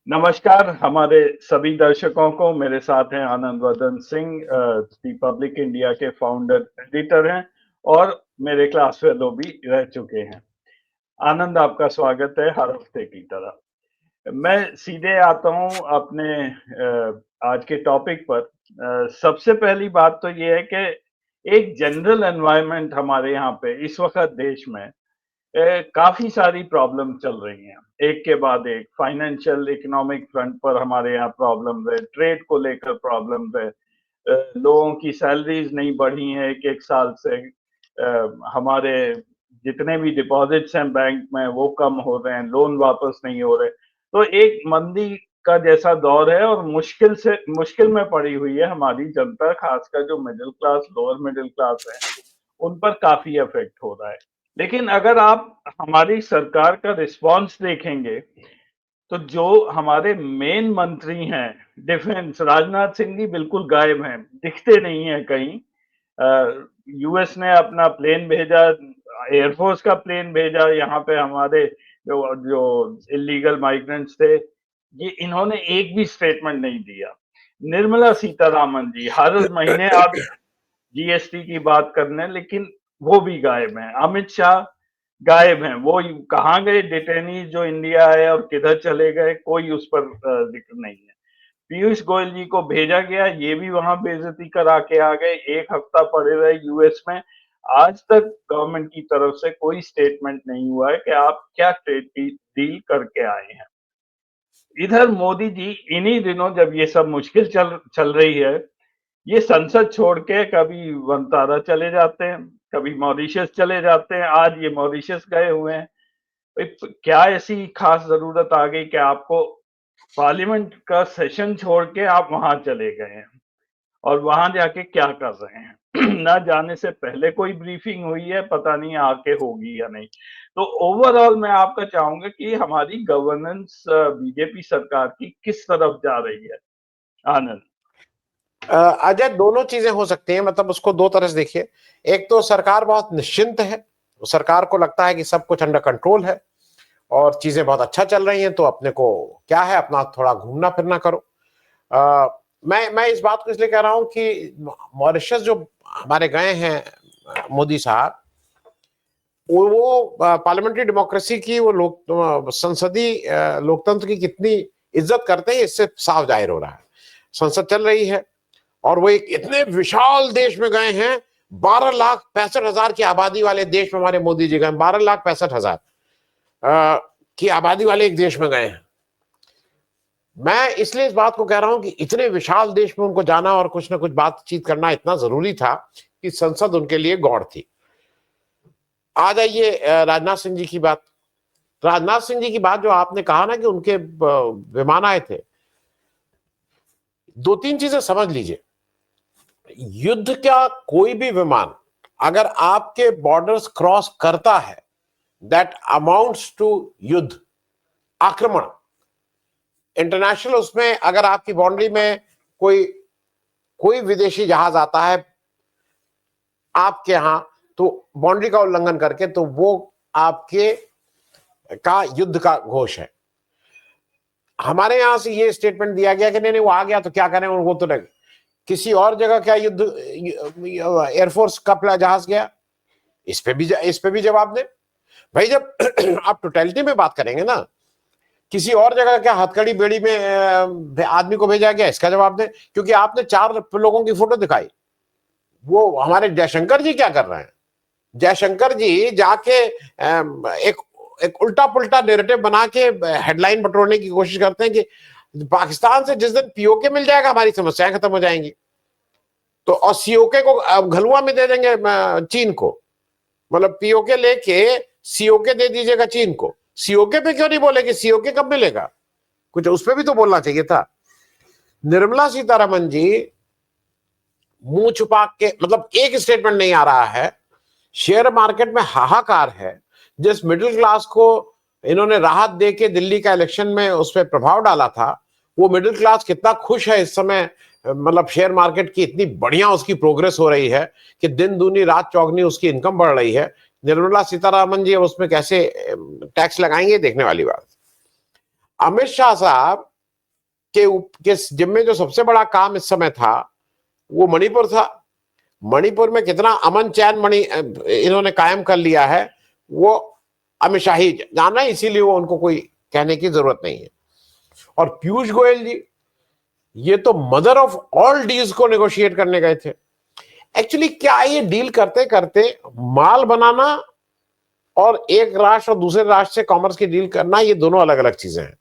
नमस्कार हमारे सभी दर्शकों को। मेरे साथ हैं आनंद वर्धन सिंह, रिपब्लिक इंडिया के फाउंडर एडिटर हैं और मेरे क्लास फेलो भी रह चुके हैं। आनंद, आपका स्वागत है हर हफ्ते की तरह। मैं सीधे आता हूं अपने आज के टॉपिक पर। सबसे पहली बात तो ये है कि एक जनरल एनवायरनमेंट हमारे यहाँ पे इस वक्त देश में काफी सारी प्रॉब्लम चल रही हैं, एक के बाद एक। फाइनेंशियल इकोनॉमिक फ्रंट पर हमारे यहाँ प्रॉब्लम है, ट्रेड को लेकर प्रॉब्लम है, लोगों की सैलरीज नहीं बढ़ी हैं एक एक साल से। हमारे जितने भी डिपॉजिट्स हैं बैंक में वो कम हो रहे हैं, लोन वापस नहीं हो रहे। तो एक मंदी का जैसा दौर है और मुश्किल में पड़ी हुई है हमारी जनता, खासकर जो middle class, lower middle class है, उन पर काफी इफेक्ट हो रहा है। लेकिन अगर आप हमारी सरकार का रिस्पॉन्स देखेंगे तो जो हमारे मेन मंत्री हैं डिफेंस, राजनाथ सिंह जी बिल्कुल गायब हैं, दिखते नहीं हैं कहीं। यूएस ने अपना प्लेन भेजा, एयरफोर्स का प्लेन भेजा यहाँ पे, हमारे जो जो इलीगल माइग्रेंट्स थे, ये इन्होंने एक भी स्टेटमेंट नहीं दिया। निर्मला सीतारामन जी हर महीने आप जीएसटी की बात करने, लेकिन वो भी गायब हैं। अमित शाह गायब हैं, वो कहाँ गए? डिटेनीज जो इंडिया आए और किधर चले गए, कोई उस पर जिक्र नहीं है। पीयूष गोयल जी को भेजा गया, ये भी वहां बेइज्जती करा के आ गए, एक हफ्ता पड़े रहे यूएस में। आज तक गवर्नमेंट की तरफ से कोई स्टेटमेंट नहीं हुआ है कि आप क्या ट्रेड डील करके आए हैं। इधर मोदी जी इन्हीं दिनों, जब ये सब मुश्किल चल चल रही है, ये संसद छोड़ के कभी वनतारा चले जाते हैं, कभी मॉरिशस चले जाते हैं। आज ये मॉरिशस गए हुए हैं। क्या ऐसी खास जरूरत आ गई कि आपको पार्लियामेंट का सेशन छोड़ के आप वहां चले गए हैं और वहां जाके क्या कर रहे हैं? ना जाने से पहले कोई ब्रीफिंग हुई है, पता नहीं आके होगी या नहीं। तो ओवरऑल मैं आपका चाहूंगा कि हमारी गवर्नेंस बीजेपी सरकार की किस तरफ जा रही है? आनंद। अजय, दोनों चीजें हो सकती हैं। मतलब उसको दो तरह से देखिए। एक तो सरकार बहुत निश्चिंत है, सरकार को लगता है कि सब कुछ अंडर कंट्रोल है और चीजें बहुत अच्छा चल रही हैं, तो अपने को क्या है, अपना थोड़ा घूमना फिरना करो। मैं इस बात को इसलिए कह रहा हूं कि मॉरिशस जो हमारे गए हैं मोदी साहब, वो पार्लियामेंट्री डेमोक्रेसी की, वो लोक संसदीय लोकतंत्र की कितनी इज्जत करते हैं, इससे साफ जाहिर हो रहा है। संसद चल रही है और वो एक इतने विशाल देश में गए हैं, 12,65,000 की आबादी वाले देश में हमारे मोदी जी गए। 12,65,000 की आबादी वाले एक देश में गए हैं। मैं इसलिए इस बात को कह रहा हूं कि इतने विशाल देश में उनको जाना और कुछ ना कुछ बातचीत करना इतना जरूरी था कि संसद उनके लिए गौड़ थी। आ जाइए राजनाथ सिंह जी की बात। राजनाथ सिंह जी की बात जो आपने कहा ना कि उनके विमान आए थे, दो तीन चीजें समझ लीजिए। युद्ध का कोई भी विमान अगर आपके बॉर्डर्स क्रॉस करता है, दैट अमाउंट्स टू युद्ध, आक्रमण। इंटरनेशनल उसमें अगर आपकी बाउंड्री में कोई विदेशी जहाज आता है आपके यहां, तो बाउंड्री का उल्लंघन करके, तो वो आपके का युद्ध का घोष है। हमारे यहां से ये स्टेटमेंट दिया गया कि नहीं नहीं, वो आ गया तो क्या करें, वो तो नहीं। किसी और जगह क्या युद्ध, एयरफोर्स का जहाज गया, इस पे भी जवाब दे भाई। जब आप टोटलिटी में बात करेंगे ना, किसी और जगह क्या हथकड़ी बेड़ी में आदमी को भेजा गया, इसका जवाब दे। क्योंकि आपने 4 लोगों की फोटो दिखाई, वो हमारे जयशंकर जी क्या कर रहे हैं? जयशंकर जी जाके एक उल्टा पुल्टा नैरेटिव बना के हेडलाइन बटोरने की कोशिश करते हैं कि पाकिस्तान से जिस दिन पीओके मिल जाएगा हमारी समस्याएं खत्म हो जाएंगी। तो और सीओके को घलुआ में दे देंगे चीन को। मतलब पीओके लेके सीओके दे दीजिएगा चीन को। सीओके पे क्यों नहीं बोलेंगे? सीओके कब मिलेगा? कुछ उस पर भी तो बोलना चाहिए था। निर्मला सीतारमण जी मुंह छुपा के, मतलब एक स्टेटमेंट नहीं आ रहा है। शेयर मार्केट में हाहाकार है। जिस मिडिल क्लास को इन्होंने राहत देके दिल्ली का इलेक्शन में उस पर प्रभाव डाला था, वो मिडिल क्लास कितना खुश है इस समय। मतलब शेयर मार्केट की इतनी बढ़िया उसकी प्रोग्रेस हो रही है कि दिन दूनी रात चौगनी उसकी इनकम बढ़ रही है। निर्मला सीतारमण जी उसमें कैसे टैक्स लगाएंगे, देखने वाली बात। अमित शाह साहब के जिम्मे जो सबसे बड़ा काम इस समय था वो मणिपुर था। मणिपुर में कितना अमन चैन इन्होंने कायम कर लिया है वो अमित शाह ही जाना, इसीलिए वो उनको कोई कहने की जरूरत नहीं है। और पीयूष गोयल जी ये तो मदर ऑफ ऑल डील्स को नेगोशिएट करने गए थे। एक्चुअली क्या ये डील करते करते माल बनाना और एक राष्ट्र और दूसरे राष्ट्र से कॉमर्स की डील करना, ये दोनों अलग अलग चीजें हैं।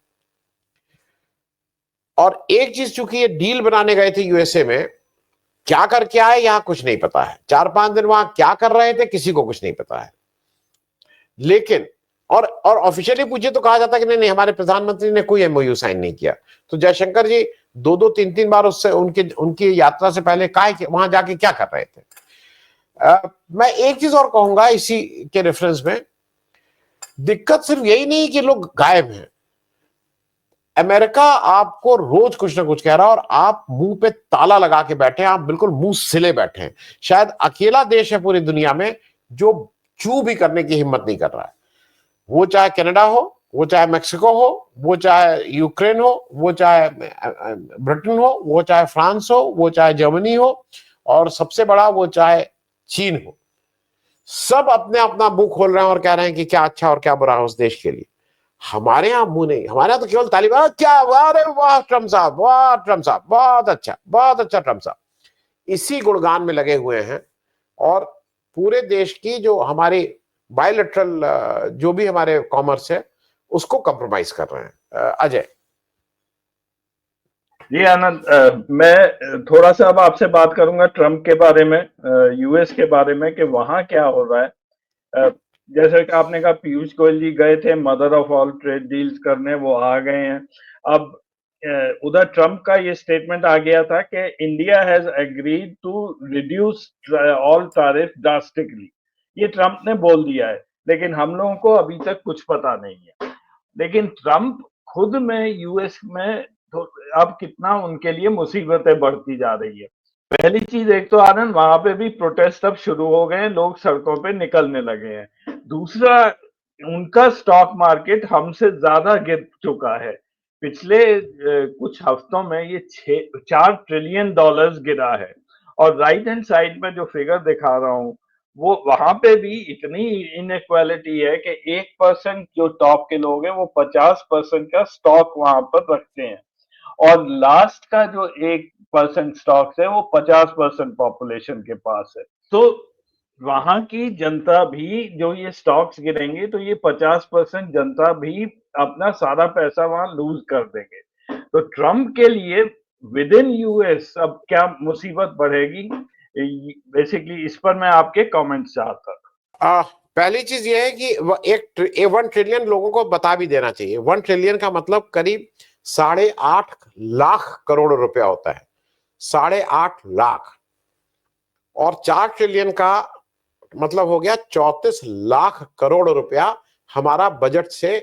और एक चीज, चूंकि ये डील बनाने गए थे यूएसए में, क्या करके आए यहां कुछ नहीं पता है। 4-5 दिन वहां क्या कर रहे थे किसी को कुछ नहीं पता है। लेकिन और ऑफिशियली पूछे तो कहा जाता है कि नहीं हमारे प्रधानमंत्री ने कोई एमओयू साइन नहीं किया। तो जयशंकर जी 2-2, 3-3 बार उससे उनकी यात्रा से पहले वहां जाके क्या कर रहे थे। मैं एक चीज और कहूंगा इसी के रेफरेंस में, दिक्कत सिर्फ यही नहीं कि लोग गायब हैं। अमेरिका आपको रोज कुछ ना कुछ कह रहा है और आप मुंह पे ताला लगा के बैठे हैं, आप बिल्कुल मुंह सिले बैठे हैं। शायद अकेला देश है पूरी दुनिया में जो चू भी करने की हिम्मत नहीं कर रहा है। वो चाहे कनाडा हो, वो चाहे मेक्सिको हो, वो चाहे यूक्रेन हो, वो चाहे ब्रिटेन हो, वो चाहे फ्रांस हो, वो चाहे जर्मनी हो, और सबसे बड़ा वो चाहे चीन हो। सब अपने अपना मुंह खोल रहे हैं और कह रहे हैं कि क्या अच्छा और क्या बुरा है उस देश के लिए। हमारे यहां मुंह नहीं, हमारे यहां तो केवल तालिबान, क्या अरे वाह ट्रम्प साहब, वाह ट्रम्प साहब, बहुत अच्छा ट्रम्प साहब, इसी गुणगान में लगे हुए हैं। और पूरे देश की जो हमारी बायलैटरल जो भी हमारे कॉमर्स है उसको कंप्रोमाइज कर रहे हैं। अजय जी आनंद, मैं थोड़ा सा अब आपसे बात करूंगा ट्रम्प के बारे में, यूएस के बारे में कि वहां क्या हो रहा है। जैसे कि आपने कहा पीयूष गोयल जी गए थे mother of all trade deals करने, वो आ गए हैं। अब उधर ट्रम्प का ये स्टेटमेंट आ गया था कि India has agreed to reduce all tariff drastically. ये ट्रम्प ने बोल दिया है, लेकिन हम लोगों को अभी तक कुछ पता नहीं है। लेकिन ट्रम्प खुद में यूएस में तो अब कितना उनके लिए मुसीबतें बढ़ती जा रही है। पहली चीज, एक तो आनंद वहां पे भी प्रोटेस्ट अब शुरू हो गए हैं, लोग सड़कों पे निकलने लगे हैं। दूसरा, उनका स्टॉक मार्केट हमसे ज्यादा गिर चुका है। पिछले कुछ हफ्तों में ये 4 ट्रिलियन डॉलर्स गिरा है। और राइट हैंड साइड में जो फिगर दिखा रहा हूं, वो वहां पे भी इतनी इनइक्वालिटी है कि 1% जो टॉप के लोग हैं वो 50% का स्टॉक वहां पर रखते हैं, और लास्ट का जो 1% स्टॉक्स है वो 50% पॉपुलेशन के पास है। तो वहां की जनता भी, जो ये स्टॉक्स गिरेंगे तो ये 50% जनता भी अपना सारा पैसा वहां लूज कर देंगे। तो ट्रम्प के लिए विद इन यूएस अब क्या मुसीबत बढ़ेगी, बेसिकली इस पर मैं आपके कमेंट्स चाहता था। पहली चीज ये है कि 1 ट्रिलियन लोगों को बता भी देना चाहिए। 1 ट्रिलियन का मतलब करीब 8.5 लाख करोड़ रुपया होता है, 8.5 लाख। और 4 ट्रिलियन का मतलब हो गया 34 लाख करोड़ रुपया हमारा बजट से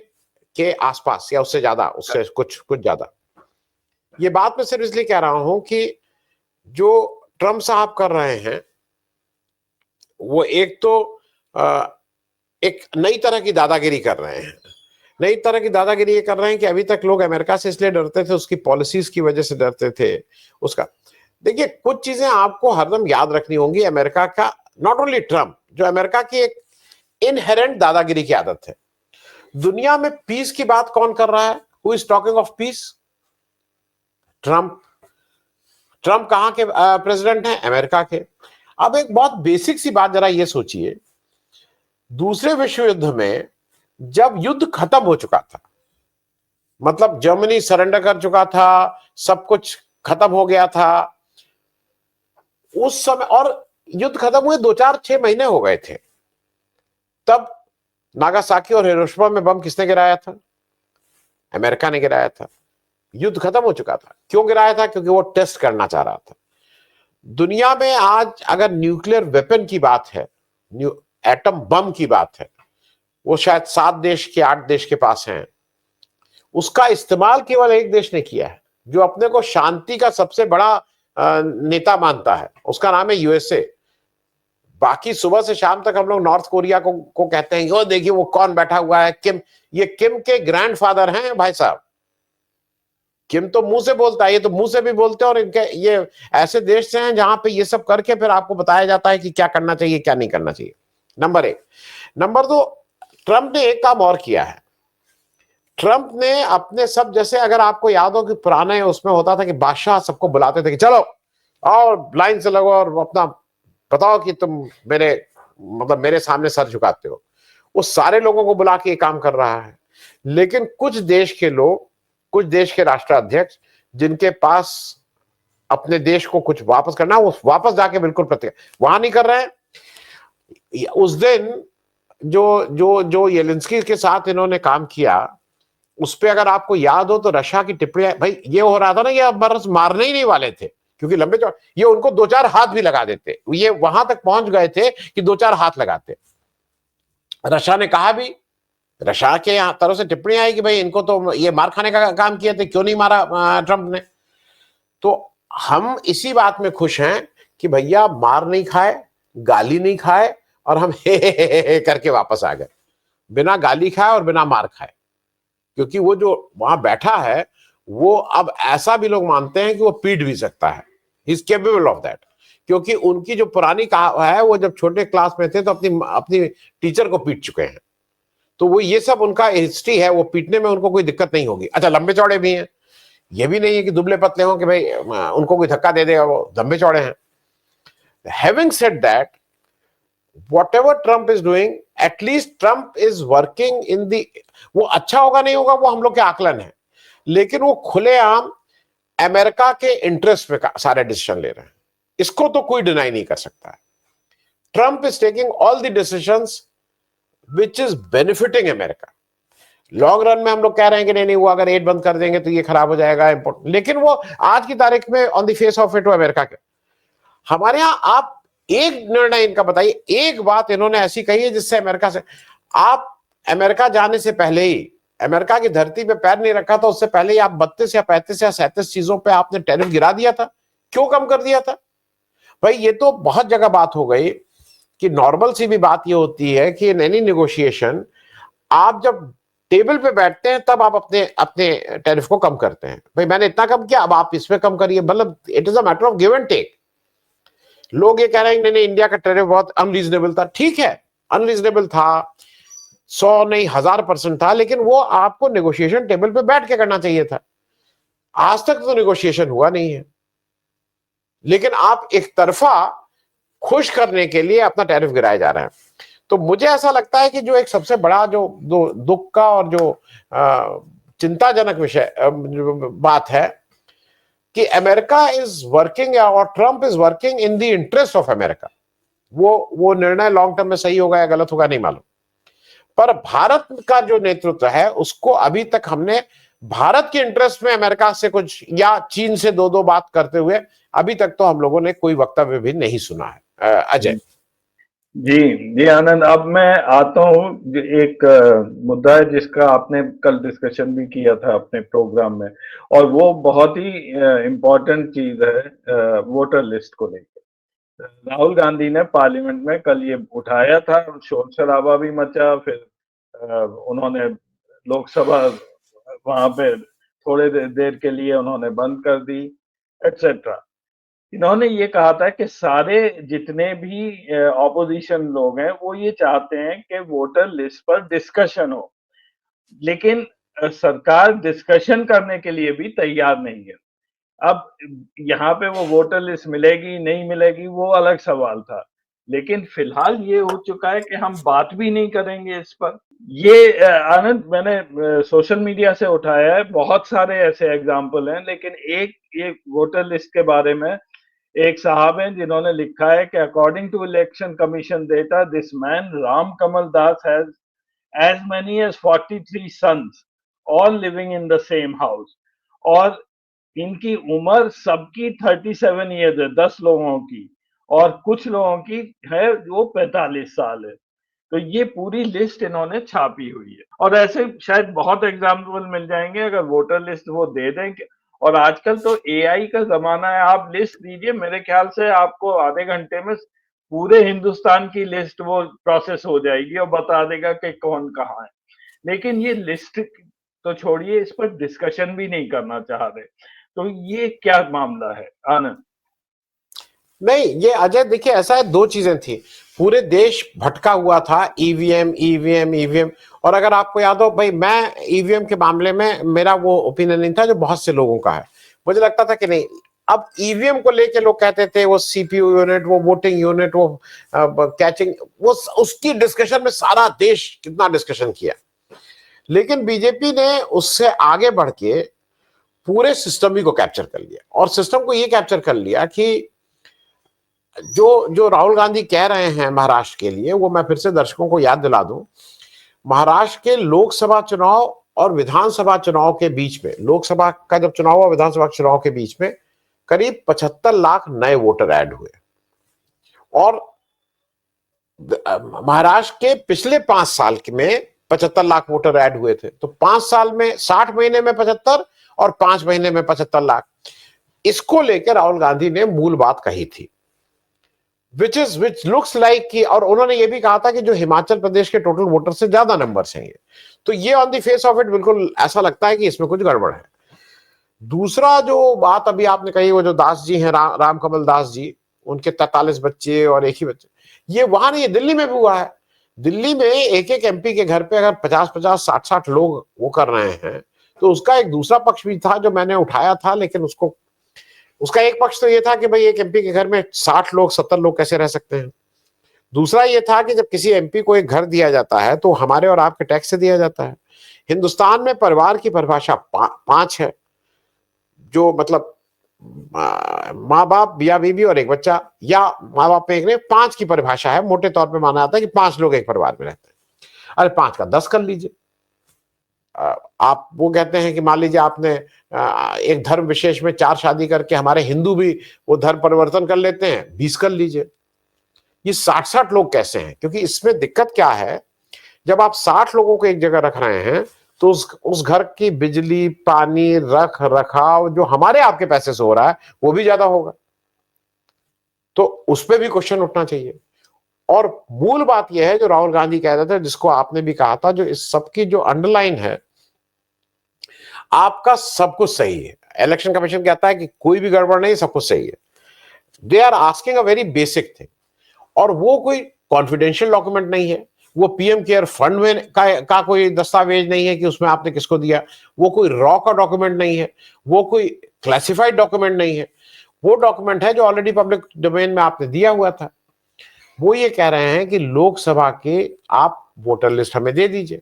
के आसपास, या उससे ज्यादा, उससे कुछ ज्यादा। ये बात मैं सिर्फ इसलिए कह रहा हूं कि जो ट्रम्प साहब कर रहे हैं वो एक तो एक नई तरह की दादागिरी कर रहे हैं। नई तरह की दादागिरी ये कर रहे हैं कि अभी तक लोग अमेरिका से इसलिए डरते थे, उसकी पॉलिसीज की वजह से डरते थे उसका। देखिए, कुछ चीजें आपको हरदम याद रखनी होंगी अमेरिका का, नॉट ओनली ट्रम्प, जो अमेरिका की एक इनहेरेंट दादागिरी की आदत है। दुनिया में पीस की बात कौन कर रहा है? Who is talking of peace? Trump. Trump कहां के प्रेसिडेंट हैं? अमेरिका के। अब एक बहुत बेसिक सी बात जरा ये सोचिए, दूसरे विश्व युद्ध में जब युद्ध खत्म हो चुका था, मतलब जर्मनी सरेंडर कर चुका था, सब कुछ खत्म हो गया था उस समय, और युद्ध खत्म हुए 2-4-6 महीने हो गए थे, तब नागासाकी और हिरोशिमा में बम किसने गिराया था? अमेरिका ने गिराया था। युद्ध खत्म हो चुका था। क्यों गिराया था? क्योंकि वो टेस्ट करना चाह रहा था। दुनिया में आज अगर न्यूक्लियर वेपन की बात है, एटम बम की बात है, वो शायद 7 देश के 8 देश के पास हैं। उसका इस्तेमाल केवल एक देश ने किया है, जो अपने को शांति का सबसे बड़ा नेता मानता है, उसका नाम है यूएसए। बाकी सुबह से शाम तक हम लोग नॉर्थ कोरिया को कहते हैं, ओ देखिए वो कौन बैठा हुआ है, किम। ये किम के ग्रैंडफादर हैं भाई साहब। किम तो मुंह से बोलता है, ये तो मुंह से भी बोलते हैं, और इनके ये ऐसे देश से हैं जहां पे ये सब करके फिर आपको बताया जाता है कि क्या करना चाहिए क्या नहीं करना चाहिए। नंबर एक। नंबर दो, ट्रंप ने एक काम और किया है। ट्रंप ने अपने सब, जैसे अगर आपको याद हो कि पुराने उसमें होता था कि बादशाह सबको बुलाते थे कि चलो और लाइन से लगो और अपना बताओ कि तुम मेरे मतलब मेरे सामने सर झुकाते हो, वो सारे लोगों को बुला के ये काम कर रहा है। लेकिन कुछ देश के लोग, कुछ देश के राष्ट्राध्यक्ष जिनके पास अपने देश को कुछ वापस करना, वो वापस जाके बिल्कुल प्रत्येक वहां नहीं कर रहे हैं। उस दिन जो जो जो येलेंस्की के साथ इन्होंने काम किया, उस पे अगर आपको याद हो तो रशिया की टिप्पणी, भाई ये हो रहा था ना, ये अब बरस मारने ही नहीं वाले थे क्योंकि लंबे चौड़े ये उनको दो चार हाथ भी लगा देते, ये वहां तक पहुंच गए थे कि दो चार हाथ लगाते। रशिया ने कहा भी, रशिया के तरफ से टिप्पणी आई कि भाई इनको तो ये मार खाने का काम किए थे, क्यों नहीं मारा ट्रंप ने। तो हम इसी बात में खुश हैं कि भैया मार नहीं खाए, गाली नहीं खाए, और हम हे करके वापस आ गए, बिना गाली खाए और बिना मार खाए। क्योंकि वो जो वहां बैठा है वो अब ऐसा भी लोग मानते हैं कि वो पीट भी सकता है, he is capable of that. क्योंकि उनकी जो पुरानी कहा है, वो जब छोटे क्लास में थे तो अपनी अपनी टीचर को पीट चुके हैं, तो वो ये सब उनका हिस्ट्री है, वो पीटने में उनको कोई दिक्कत नहीं होगी। अच्छा, लंबे चौड़े भी हैं, ये भी नहीं है कि दुबले पतले हो कि भाई उनको कोई धक्का दे देगा, वो लंबे चौड़े हैं। Having said that, whatever Trump is doing, at least Trump is working in the, वो अच्छा होगा नहीं होगा वो हम लोग के आकलन है, लेकिन वो खुलेआम अमेरिका के इंटरेस्ट पे सारे डिसीजन ले रहे हैं, इसको तो कोई डिनाई नहीं कर सकता है। Trump is taking all the decisions which is benefiting America. Long run में हम लोग कह रहे हैं कि नहीं नहीं, वो अगर एड बंद कर देंगे तो ये खराब हो जाएगा इंपोर्ट, लेकिन वो आज की तारीख में on the face of it America के। हमारे यहां आप एक निर्णय इनका बताइए, एक बात इन्होंने ऐसी कही है जिससे अमेरिका से, आप अमेरिका जाने से पहले ही, अमेरिका की धरती पे पैर नहीं रखा था उससे पहले ही आप 32 या 35 या 37 चीजों पे आपने टैरिफ गिरा दिया था। क्यों कम कर दिया था भाई? ये तो बहुत जगह बात हो गई कि नॉर्मल सी भी बात ये होती है कि इन एनी नेगोशिएशन आप जब टेबल पे बैठते हैं तब आप अपने अपने टैरिफ को कम करते हैं। भाई मैंने इतना कम किया, अब आप इस पे कम करिए, मतलब it is a matter of give and take. लोग ये कह रहे हैं नहीं नहीं, इंडिया का टैरिफ बहुत अनरीजनेबल था। ठीक है, अनरीजनेबल था, 100 नहीं 1000% था, लेकिन वो आपको नेगोशिएशन टेबल पे बैठ के करना चाहिए था। आज तक तो नेगोशिएशन हुआ नहीं है, लेकिन आप एक तरफा खुश करने के लिए अपना टैरिफ गिराए जा रहे हैं। तो मुझे ऐसा लगता है कि जो एक सबसे बड़ा जो दुख का और जो चिंताजनक विषय बात है कि अमेरिका इज वर्किंग और Trump is working in the interest of America. वो निर्णय लॉन्ग टर्म में सही होगा या गलत होगा नहीं मालूम, पर भारत का जो नेतृत्व है उसको अभी तक हमने भारत के इंटरेस्ट में अमेरिका से कुछ या चीन से दो बात करते हुए अभी तक तो हम लोगों ने कोई वक्तव्य भी नहीं सुना है। अजय जी जी आनंद, अब मैं आता हूँ। एक मुद्दा है जिसका आपने कल डिस्कशन भी किया था अपने प्रोग्राम में, और वो बहुत ही इम्पोर्टेंट चीज है वोटर लिस्ट को लेकर। राहुल गांधी ने पार्लियामेंट में कल ये उठाया था, शोर शराबा भी मचा, फिर उन्होंने लोकसभा वहां पे थोड़े देर के लिए उन्होंने बंद कर दी, एटसेट्रा। इन्होंने ये कहा था कि सारे जितने भी ऑपोजिशन लोग हैं वो ये चाहते हैं कि वोटर लिस्ट पर डिस्कशन हो, लेकिन सरकार डिस्कशन करने के लिए भी तैयार नहीं है। अब यहाँ पे वो वोटर लिस्ट मिलेगी नहीं मिलेगी वो अलग सवाल था, लेकिन फिलहाल ये हो चुका है कि हम बात भी नहीं करेंगे इस पर। ये आनंद, मैंने सोशल मीडिया से उठाया है, बहुत सारे ऐसे एग्जाम्पल हैं, लेकिन एक वोटर लिस्ट के बारे में एक साहब हैं जिन्होंने लिखा है कि according to election commission data, this man Ram Kamal Das has as many as 43 sons, all living in the same house, और इनकी उम्र सबकी 37 ईयर्स है, 10 लोगों की, और कुछ लोगों की है वो 45 साल है। तो ये पूरी लिस्ट इन्होंने छापी हुई है, और ऐसे शायद बहुत एग्जाम्पल मिल जाएंगे अगर वोटर लिस्ट वो दे दें। और आजकल तो एआई का जमाना है, आप लिस्ट दीजिए, मेरे ख्याल से आपको आधे घंटे में पूरे हिंदुस्तान की लिस्ट वो प्रोसेस हो जाएगी और बता देगा कि कौन कहाँ है। लेकिन ये लिस्ट तो छोड़िए इस पर डिस्कशन भी नहीं करना चाह रहे। तो ये क्या मामला है आनंद? नहीं, ये अजय देखिए ऐसा है, दो चीजें थी। पूरे देश भटका हुआ था, ईवीएम ईवीएम ईवीएम। और अगर आपको याद हो भाई, मैं ईवीएम के मामले में मेरा वो ओपिनियन नहीं था जो बहुत से लोगों का है। मुझे लगता था कि नहीं, अब ईवीएम को लेके लोग कहते थे वो सीपीयू यूनिट, वो वोटिंग यूनिट, वो कैचिंग, वो उसकी डिस्कशन में सारा देश कितना डिस्कशन किया। लेकिन बीजेपी ने उससे आगे बढ़ के पूरे सिस्टम ही को कैप्चर कर लिया, और सिस्टम को ये कैप्चर कर लिया कि जो जो राहुल गांधी कह रहे हैं महाराष्ट्र के लिए, वो मैं फिर से दर्शकों को याद दिला दूं। महाराष्ट्र के लोकसभा चुनाव और विधानसभा चुनाव के बीच में, लोकसभा का जब चुनाव और विधानसभा चुनाव के बीच में करीब 75 लाख नए वोटर ऐड हुए। और महाराष्ट्र के पिछले 5 साल में 75 लाख वोटर ऐड हुए थे। तो 5 साल में 60 महीने में 75 और 5 महीने में 75 लाख। इसको लेकर राहुल गांधी ने मूल बात कही थी, which looks like कि, और उन्होंने ये भी कहा था कि जो हिमाचल प्रदेश के टोटल वोटर से ज्यादा नंबर हैं ये। तो ये on the face of it बिल्कुल ऐसा लगता है कि इसमें कुछ गड़बड़ है। दूसरा जो बात अभी आपने कही, वो जो दास जी हैं, राम कमल दास जी, उनके 43 बच्चे और एक ही बच्चे, ये वहां नहीं, दिल्ली में भी हुआ है। दिल्ली में एक एक एमपी के घर पे अगर 50-50 60-60 लोग वो कर रहे हैं, तो उसका एक दूसरा पक्ष भी था जो मैंने उठाया था। लेकिन उसका एक पक्ष तो ये था कि भाई एक एमपी के घर में 60 लोग 70 लोग कैसे रह सकते हैं। दूसरा ये था कि जब किसी एमपी को एक घर दिया जाता है तो हमारे और आपके टैक्स से दिया जाता है। हिंदुस्तान में परिवार की परिभाषा 5 है, जो मतलब माँ बाप या बीवी और एक बच्चा, या माँ बाप में एक नहीं, 5 की परिभाषा है। मोटे तौर पे माना जाता है कि 5 लोग एक परिवार में रहते हैं। अरे 5 का 10 कर लीजिए। आप वो कहते हैं कि मान लीजिए आपने एक धर्म विशेष में 4 शादी करके, हमारे हिंदू भी वो धर्म परिवर्तन कर लेते हैं, 20 कर लीजिए। ये 60-60 लोग कैसे हैं? क्योंकि इसमें दिक्कत क्या है, जब आप 60 लोगों को एक जगह रख रहे हैं तो उस घर की बिजली, पानी, रख रखाव जो हमारे आपके पैसे से हो रहा है वो भी ज्यादा होगा। तो उस पर भी क्वेश्चन उठना चाहिए। और मूल बात यह है जो राहुल गांधी कह रहे थे, जिसको आपने भी कहा था, जो इस सबकी जो अंडरलाइन है, आपका सब कुछ सही है। इलेक्शन कमीशन कहता है कि कोई भी गड़बड़ नहीं, सब कुछ सही है। They are asking a very basic thing, और वो कोई कॉन्फिडेंशियल डॉक्यूमेंट नहीं है, वो पीएम केयर फंड में का कोई दस्तावेज नहीं है कि उसमें आपने किसको दिया, वो कोई रॉ का डॉक्यूमेंट नहीं है, वो कोई क्लासिफाइड डॉक्यूमेंट नहीं है। वो डॉक्यूमेंट है जो ऑलरेडी पब्लिक डोमेन में आपने दिया हुआ था। वो ये कह रहे हैं कि लोकसभा के आप वोटर लिस्ट हमें दे दीजिए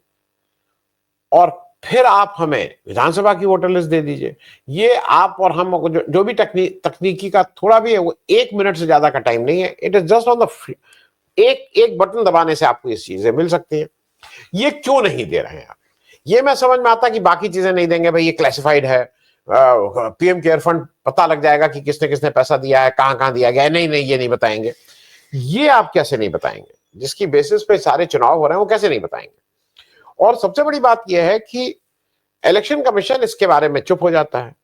और फिर आप हमें विधानसभा की वोटर लिस्ट दे दीजिए। ये आप और हम जो भी तकनीकी का थोड़ा भी है, वो 1 मिनट से ज्यादा का टाइम नहीं है। It is just on the एक बटन दबाने से आपको ये चीजें मिल सकती हैं। ये क्यों नहीं दे रहे हैं आप? ये मैं समझ में आता कि बाकी चीजें नहीं देंगे, भाई ये क्लासिफाइड है, पीएम केयर फंड पता लग जाएगा कि किसने किसने पैसा दिया है, कहां कहां दिया गया है। नहीं नहीं, ये नहीं बताएंगे। ये आप कैसे नहीं बताएंगे? जिसकी बेसिस पे सारे चुनाव हो रहे हैं, वो कैसे नहीं बताएंगे? और सबसे बड़ी बात यह है कि इलेक्शन कमीशन इसके बारे में चुप हो जाता है।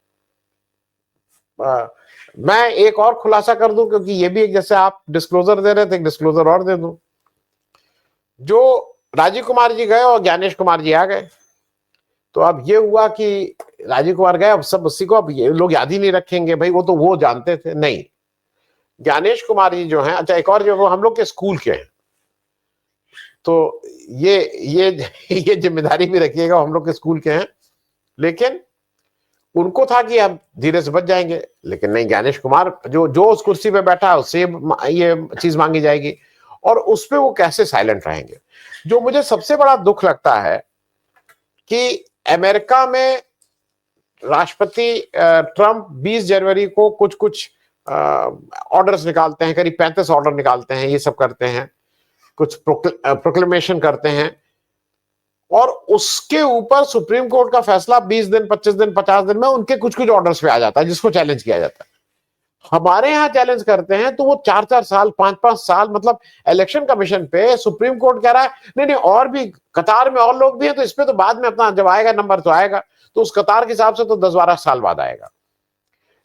मैं एक और खुलासा कर दूं, क्योंकि ये भी एक, जैसे आप डिस्क्लोजर दे रहे थे, एक डिस्क्लोजर और दे दूं। जो राजीव कुमार जी गए और ज्ञानेश कुमार जी आ गए, तो अब ये हुआ कि राजीव कुमार गए, अब सब उसी को अब ये लोग याद ही नहीं रखेंगे, भाई वो तो वो जानते थे। नहीं, ज्ञानेश कुमार जी जो हैं, अच्छा एक और, जो वो हम लोग के स्कूल के हैं, तो ये जिम्मेदारी भी रखिएगा, हम लोग के स्कूल के हैं। लेकिन उनको था कि अब धीरे से बच जाएंगे, लेकिन नहीं, ज्ञानेश कुमार जो उस कुर्सी पे बैठा है उससे ये चीज मांगी जाएगी, और उस पे वो कैसे साइलेंट रहेंगे। जो मुझे सबसे बड़ा दुख लगता है कि अमेरिका में राष्ट्रपति ट्रंप 20 जनवरी को कुछ ऑर्डर्स निकालते हैं, करीब 35 ऑर्डर निकालते हैं, ये सब करते हैं, कुछ प्रोक्लेमेशन करते हैं, और उसके ऊपर सुप्रीम कोर्ट का फैसला 20 दिन, 25 दिन, 50 दिन में उनके कुछ ऑर्डर्स पे आ जाता है, जिसको चैलेंज किया जाता है। हमारे यहाँ चैलेंज करते हैं तो वो 4-4 साल, 5-5 साल, मतलब इलेक्शन कमीशन पे सुप्रीम कोर्ट कह रहा है नहीं नहीं, और भी कतार में और लोग भी हैं, तो इसपे तो बाद में अपना जब आएगा नंबर तो आएगा, तो उस कतार के हिसाब से तो 10-12 साल बाद आएगा।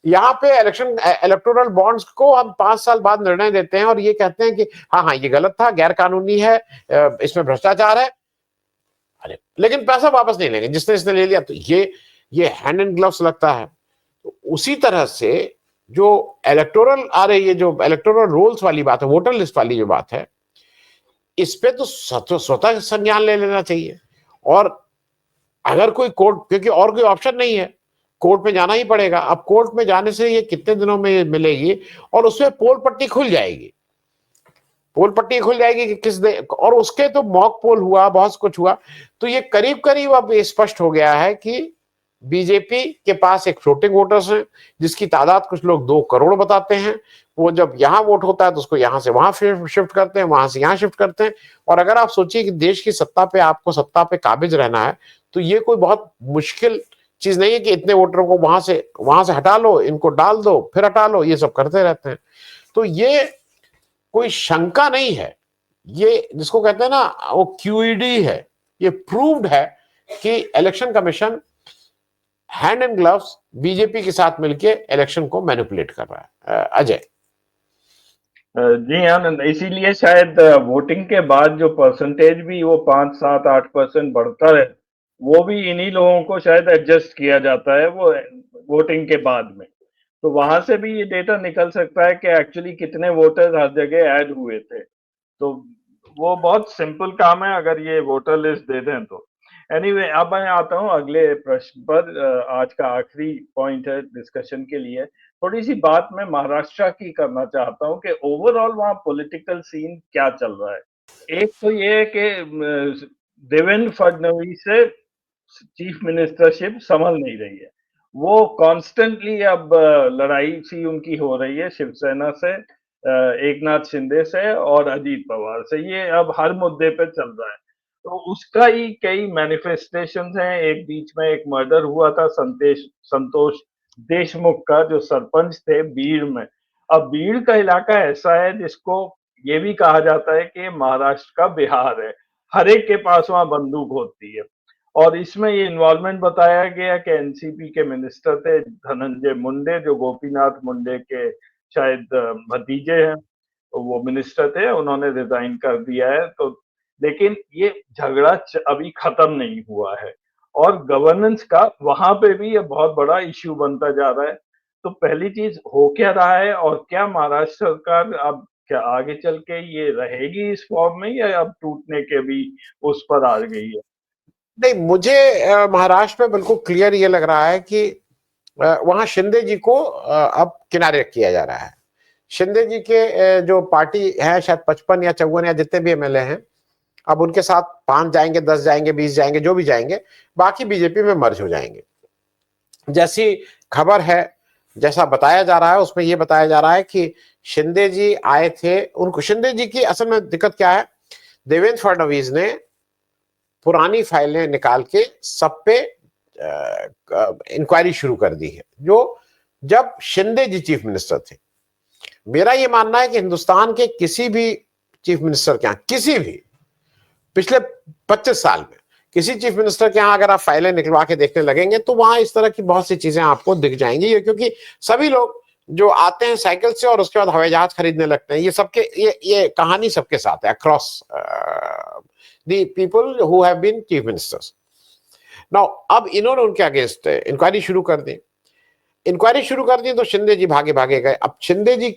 यहाँ पे इलेक्टोरल बॉन्ड्स को हम 5 साल बाद निर्णय देते हैं और ये कहते हैं कि हाँ हाँ ये गलत था, गैर कानूनी है, इसमें भ्रष्टाचार है। अरे लेकिन पैसा वापस नहीं लेंगे, जिसने इसने ले लिया तो ये हैंड एंड ग्लव्स लगता है। तो उसी तरह से जो इलेक्टोरल आ रही है, जो इलेक्टोरल रोल्स वाली बात है, वोटर लिस्ट वाली जो बात है, इस पे तो स्वतः संज्ञान ले लेना चाहिए। और अगर कोई कोर्ट, क्योंकि और कोई ऑप्शन नहीं है, कोर्ट में जाना ही पड़ेगा। अब कोर्ट में जाने से ये कितने दिनों में मिलेगी, और उसमें पोल पट्टी खुल जाएगी, पोल पट्टी खुल जाएगी कि किस दे, और उसके तो मॉक पोल हुआ, बहुत कुछ हुआ। तो ये करीब करीब अब स्पष्ट हो गया है कि बीजेपी के पास एक फ्लोटिंग वोटर्स है, जिसकी तादाद कुछ लोग 2 करोड़ बताते हैं। वो जब यहां वोट होता है तो उसको यहां से वहां शिफ्ट करते हैं, वहां से यहां शिफ्ट करते हैं। और अगर आप सोचिए कि देश की सत्ता पे, आपको सत्ता पे काबिज रहना है, तो ये कोई बहुत मुश्किल चीज नहीं है कि इतने वोटरों को वहां से हटा लो, इनको डाल दो, फिर हटा लो, ये सब करते रहते हैं। तो ये कोई शंका नहीं है, ये जिसको कहते हैं ना, वो क्यूईडी है, ये प्रूव्ड है कि election commission hand and gloves BJP के साथ मिलके इलेक्शन को मैनिपुलेट कर रहा है। अजय। जी आनंद, इसीलिए शायद वोटिंग के बाद जो परसेंटेज भी वो 5, 7, 8% बढ़ता है, वो भी इन्हीं लोगों को शायद एडजस्ट किया जाता है वो वोटिंग के बाद में। तो वहां से भी ये डेटा निकल सकता है कि एक्चुअली कितने वोटर्स हर जगह ऐड हुए थे। तो वो बहुत सिंपल काम है अगर ये वोटर लिस्ट दे दें तो। एनीवे, अब मैं आता हूँ अगले प्रश्न पर। आज का आखिरी पॉइंट है डिस्कशन के लिए। थोड़ी सी बात मैं महाराष्ट्र की करना चाहता हूँ कि ओवरऑल वहाँ पॉलिटिकल सीन क्या चल रहा है। एक तो ये है कि देवेंद्र फडणवीस से चीफ मिनिस्टरशिप संभल नहीं रही है। वो कॉन्स्टेंटली अब लड़ाई सी उनकी हो रही है शिवसेना से, एकनाथ शिंदे से और अजीत पवार से। ये अब हर मुद्दे पे चल रहा है। तो उसका ही कई मैनिफेस्टेशंस हैं। एक बीच में एक मर्डर हुआ था संतोष देशमुख का, जो सरपंच थे बीड़ में। अब बीड़ का इलाका ऐसा है जिसको ये भी कहा जाता है कि महाराष्ट्र का बिहार है। हर एक के पास वहां बंदूक होती है। और इसमें ये इन्वॉल्वमेंट बताया गया कि एनसीपी के मिनिस्टर थे धनंजय मुंडे, जो गोपीनाथ मुंडे के शायद भतीजे हैं। तो वो मिनिस्टर थे, उन्होंने रिजाइन कर दिया है। तो लेकिन ये झगड़ा अभी खत्म नहीं हुआ है, और गवर्नेंस का वहां पे भी ये बहुत बड़ा इश्यू बनता जा रहा है। तो पहली चीज हो क्या रहा है, और क्या महाराष्ट्र सरकार अब क्या आगे चल के ये रहेगी इस फॉर्म में, या अब टूटने के भी उस पर आ गई है? नहीं, मुझे महाराष्ट्र में बिल्कुल क्लियर ये लग रहा है कि वहां शिंदे जी को अब किनारे किया जा रहा है। शिंदे जी के जो पार्टी है, शायद 55 या 54 या जितने भी एमएलए हैं, अब उनके साथ 5 जाएंगे, 10 जाएंगे, 20 जाएंगे, जो भी जाएंगे, बाकी बीजेपी में मर्ज हो जाएंगे। जैसी खबर है, जैसा बताया जा रहा है, उसमें यह बताया जा रहा है कि शिंदे जी आए थे। उनको, शिंदे जी की असल में दिक्कत क्या है, देवेंद्र फडणवीस ने पुरानी फाइलें निकाल के सब पे इंक्वायरी शुरू कर दी है, जो जब शिंदे जी चीफ मिनिस्टर थे। मेरा यह मानना है कि हिंदुस्तान के किसी भी चीफ मिनिस्टर के यहां, किसी भी पिछले 25 साल में किसी चीफ मिनिस्टर के यहां अगर आप फाइलें निकलवा के देखने लगेंगे, तो वहां इस तरह की बहुत सी चीजें आपको दिख जाएंगी। ये क्योंकि सभी लोग जो आते हैं साइकिल से और उसके बाद हवाई जहाज खरीदने लगते हैं, ये सबके ये कहानी सबके साथ है across the people who have been chief ministers. Now अब इन्होंने उनके अगेंस्ट इंक्वायरी शुरू कर दी। इंक्वायरी शुरू कर दी तो शिंदे जी भागे भागे गए। अब शिंदे जी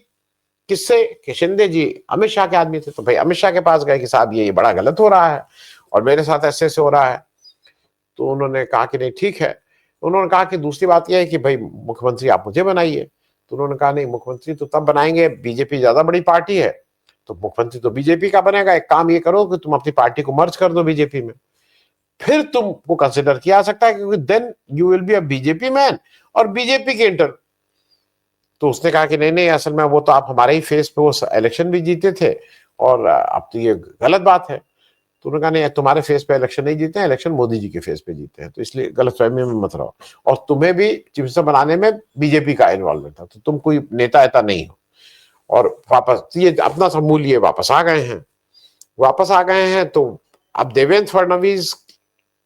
किससे, कि शिंदे जी अमित शाह के आदमी थे, तो भाई अमित शाह के पास गए कि साहब ये बड़ा गलत हो रहा है और मेरे साथ ऐसे ऐसे हो रहा है। तो उन्होंने कहा कि नहीं ठीक है। उन्होंने कहा कि दूसरी बात यह है कि भाई मुख्यमंत्री आप मुझे बनाइए। तो उन्होंने कहा नहीं, मुख्यमंत्री तो तब बनाएंगे, बीजेपी ज्यादा बड़ी पार्टी है, तो मुख्यमंत्री तो बीजेपी का बनेगा। एक काम ये करो कि तुम अपनी पार्टी को मर्ज कर दो बीजेपी में, फिर तुमको कंसिडर किया जा सकता है, क्योंकि then you will be a BJP man और बीजेपी के इंटर। तो उसने कहा कि नहीं नहीं, असल में वो तो आप हमारे ही फेस पे वो इलेक्शन भी जीते थे, और अब तो ये गलत बात है। तो उन्होंने कहा नहीं, तुम्हारे फेस पे इलेक्शन नहीं जीते हैं, इलेक्शन मोदी जी के फेस पे जीते हैं, तो इसलिए गलतफहमी में मत रहो। और तुम्हें भी चीफ मिनिस्टर बनाने में बीजेपी का इन्वॉल्वमेंट था, तो तुम कोई नेता ऐता नहीं हो। और वापस ये अपना समूह लिए वापस आ गए हैं। वापस आ गए हैं तो अब देवेंद्र फडणवीस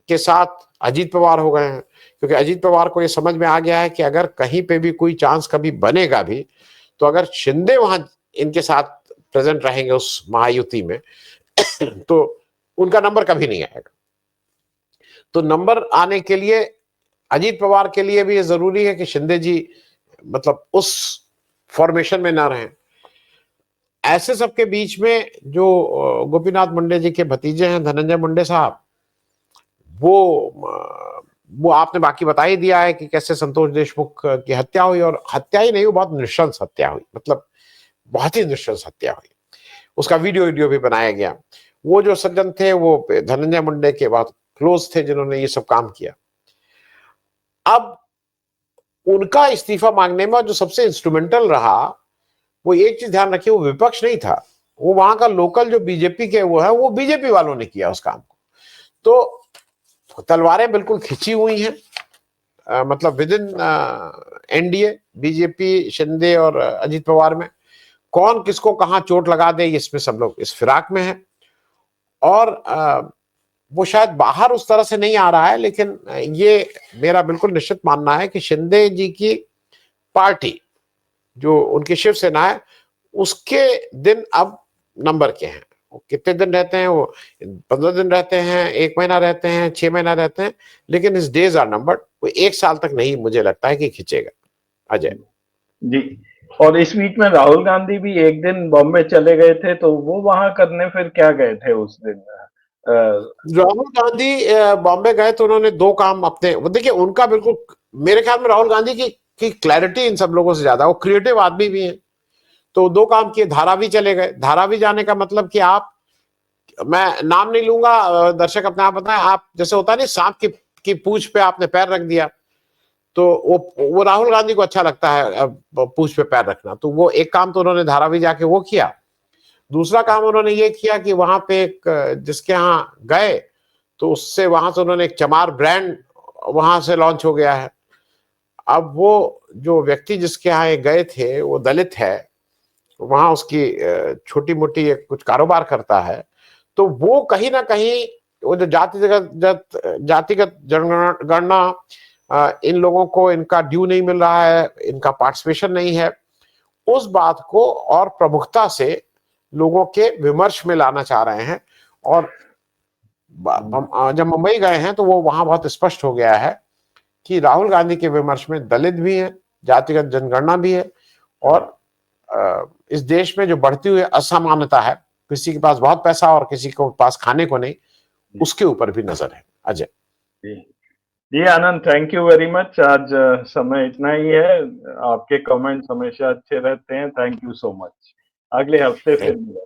के साथ अजीत पवार हो गए हैं, क्योंकि अजीत पवार को ये समझ में आ गया है कि अगर कहीं पे भी कोई चांस कभी बनेगा भी, तो अगर शिंदे वहां इनके साथ प्रेजेंट रहेंगे उस महायुति में, तो उनका नंबर कभी नहीं आएगा। तो नंबर आने के लिए अजीत पवार के लिए भी ये जरूरी है कि शिंदे जी मतलब उस फॉर्मेशन में ना रहें। ऐसे सबके बीच में जो गोपीनाथ मुंडे जी के भतीजे हैं धनंजय मुंडे साहब, वो आपने बाकी बता ही दिया है कि कैसे संतोष देशमुख की हत्या हुई, और हत्या ही नहीं, वो बहुत नृशंस हत्या हुई, मतलब बहुत ही नृशंस हत्या हुई। उसका वीडियो भी बनाया गया। वो जो सज्जन थे वो धनंजय मुंडे के बहुत क्लोज थे जिन्होंने ये सब काम किया। अब उनका इस्तीफा मांगने में जो सबसे इंस्ट्रूमेंटल रहा, वो एक चीज ध्यान रखिए, वो विपक्ष नहीं था, वो वहां का लोकल जो बीजेपी के वो है, वो बीजेपी वालों ने किया उस काम को। तो तलवारें बिल्कुल खिंची हुई हैं, मतलब with in NDA, BJP, Shinde और अजीत पवार में कौन किसको कहां चोट लगा दे, इसमें सब लोग इस फिराक में है। और वो शायद बाहर उस तरह से नहीं आ रहा है, लेकिन ये मेरा बिल्कुल निश्चित मानना है कि शिंदे जी की पार्टी जो उनकी शिवसेना है, उसके दिन अब नंबर के हैं। वो कितने दिन रहते हैं, वो 15 दिन रहते हैं, 1 महीना रहते हैं, 6 महीना रहते हैं, लेकिन इस डेज आर नंबर्ड। वो 1 साल तक नहीं मुझे लगता है कि खींचेगा। अजय जी, और इस बीच में राहुल गांधी भी एक दिन बॉम्बे चले गए थे, तो वो वहां करने फिर क्या गए थे उस दिन? राहुल गांधी बॉम्बे गए तो उन्होंने 2 काम अपने, वो देखिए उनका बिल्कुल, मेरे ख्याल में राहुल गांधी की क्लैरिटी इन सब लोगों से ज्यादा, वो क्रिएटिव आदमी भी हैं। तो 2 काम किए, धारावी चले गए। धारावी जाने का मतलब कि आप, मैं नाम नहीं लूंगा, दर्शक अपने आप बताएं, आप जैसे होता नहीं सांप की पूंछ पे आपने पैर रख दिया, तो वो राहुल गांधी को अच्छा लगता है पूंछ पे पैर रखना। तो वो एक काम तो उन्होंने धारावी जाके वो किया। दूसरा काम उन्होंने ये किया कि वहां पे एक जिसके यहाँ गए, तो उससे वहां से उन्होंने एक चमार ब्रांड वहां से लॉन्च हो गया है। अब वो जो व्यक्ति जिसके यहाँ ये गए थे वो दलित है, वहां उसकी छोटी मोटी कुछ कारोबार करता है। तो वो कहीं ना कहीं वो जो जातिगत जनगणना, इन लोगों को इनका ड्यू नहीं मिल रहा है, इनका पार्टिसिपेशन नहीं है, उस बात को और प्रमुखता से लोगों के विमर्श में लाना चाह रहे हैं। और जब मुंबई गए हैं तो वो वहां बहुत स्पष्ट हो गया है कि राहुल गांधी के विमर्श में दलित भी है, जातिगत जनगणना भी है, और इस देश में जो बढ़ती हुई असमानता है, किसी के पास बहुत पैसा और किसी के पास खाने को नहीं, उसके ऊपर भी नजर है। अजय जी, जी आनंद, थैंक यू वेरी मच। आज समय इतना ही है। आपके कमेंट्स हमेशा अच्छे रहते हैं। Thank you so much. अगले हफ्ते फिर मिलेंगे।